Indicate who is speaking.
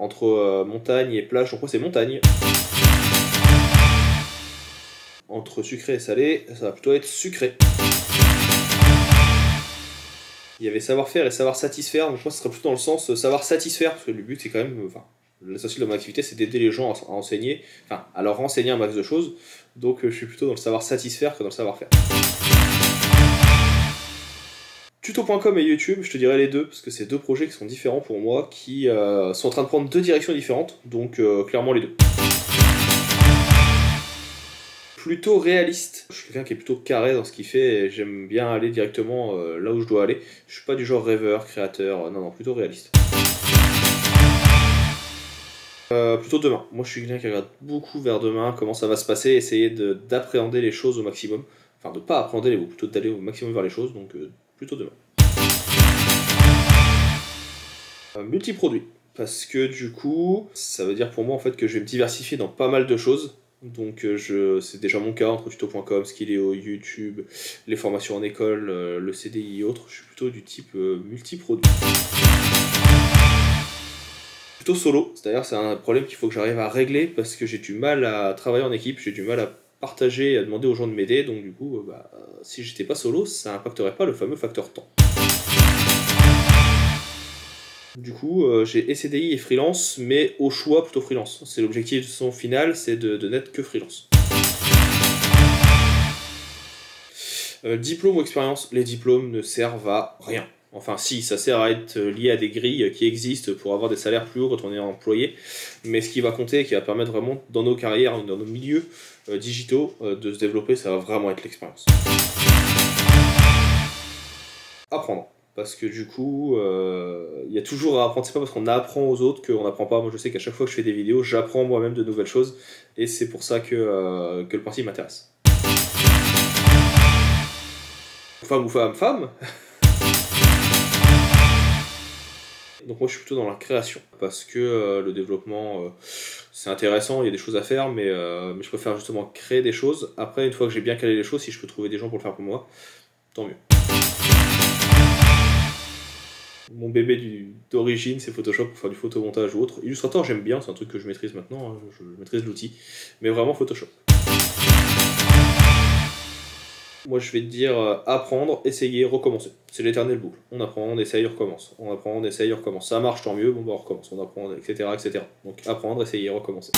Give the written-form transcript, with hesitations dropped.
Speaker 1: Entre montagne et plage, donc moi c'est montagne. Entre sucré et salé, ça va plutôt être sucré. Il y avait savoir-faire et savoir satisfaire, donc moi ce serait plutôt dans le sens savoir satisfaire, parce que le but c'est quand même, enfin, l'essentiel de mon activité c'est d'aider les gens à enseigner, enfin à leur renseigner un max de choses, donc je suis plutôt dans le savoir satisfaire que dans le savoir-faire. Tuto.com et YouTube, je te dirais les deux, parce que c'est deux projets qui sont différents pour moi, qui sont en train de prendre deux directions différentes, donc clairement les deux. Plutôt réaliste. Je suis quelqu'un qui est plutôt carré dans ce qu'il fait et j'aime bien aller directement là où je dois aller. Je suis pas du genre rêveur, créateur, non, plutôt réaliste. Plutôt demain. Moi je suis quelqu'un qui regarde beaucoup vers demain, comment ça va se passer, essayer d'appréhender les choses au maximum. Enfin de pas appréhender, mais plutôt d'aller au maximum vers les choses, donc plutôt demain. Multiproduit. Parce que du coup, ça veut dire pour moi en fait que je vais me diversifier dans pas mal de choses. Donc c'est déjà mon cas entre tuto.com, Skilleo, YouTube, les formations en école, le CDI et autres. Je suis plutôt du type multiproduit. Plutôt solo, c'est-à-dire c'est un problème qu'il faut que j'arrive à régler parce que j'ai du mal à travailler en équipe, j'ai du mal à partager et à demander aux gens de m'aider. Donc du coup, si j'étais pas solo, ça impacterait pas le fameux facteur temps. Du coup, j'ai et CDI et freelance, mais au choix plutôt freelance. C'est l'objectif de son final, c'est de n'être que freelance. Diplôme ou expérience, les diplômes ne servent à rien. Enfin si, ça sert à être lié à des grilles qui existent pour avoir des salaires plus hauts quand on est employé, mais ce qui va compter et qui va permettre vraiment dans nos carrières, dans nos milieux digitaux, de se développer, ça va vraiment être l'expérience. Apprendre. Parce que du coup, il y a toujours à apprendre. C'est pas parce qu'on apprend aux autres qu'on n'apprend pas. Moi, je sais qu'à chaque fois que je fais des vidéos, j'apprends moi-même de nouvelles choses. Et c'est pour ça que le principe m'intéresse. Femme ou femme. Donc moi, je suis plutôt dans la création. Parce que le développement, c'est intéressant, il y a des choses à faire, mais je préfère justement créer des choses. Après, une fois que j'ai bien calé les choses, si je peux trouver des gens pour le faire pour moi, tant mieux. Mon bébé d'origine, c'est Photoshop pour faire du photomontage ou autre. Illustrator, j'aime bien, c'est un truc que je maîtrise maintenant, hein, je maîtrise l'outil. Mais vraiment Photoshop. Moi, je vais te dire apprendre, essayer, recommencer. C'est l'éternelle boucle. On apprend, on essaye, on recommence. On apprend, on essaye, on recommence. Ça marche, tant mieux, bon bah on recommence. On apprend, etc., etc. Donc apprendre, essayer, recommencer.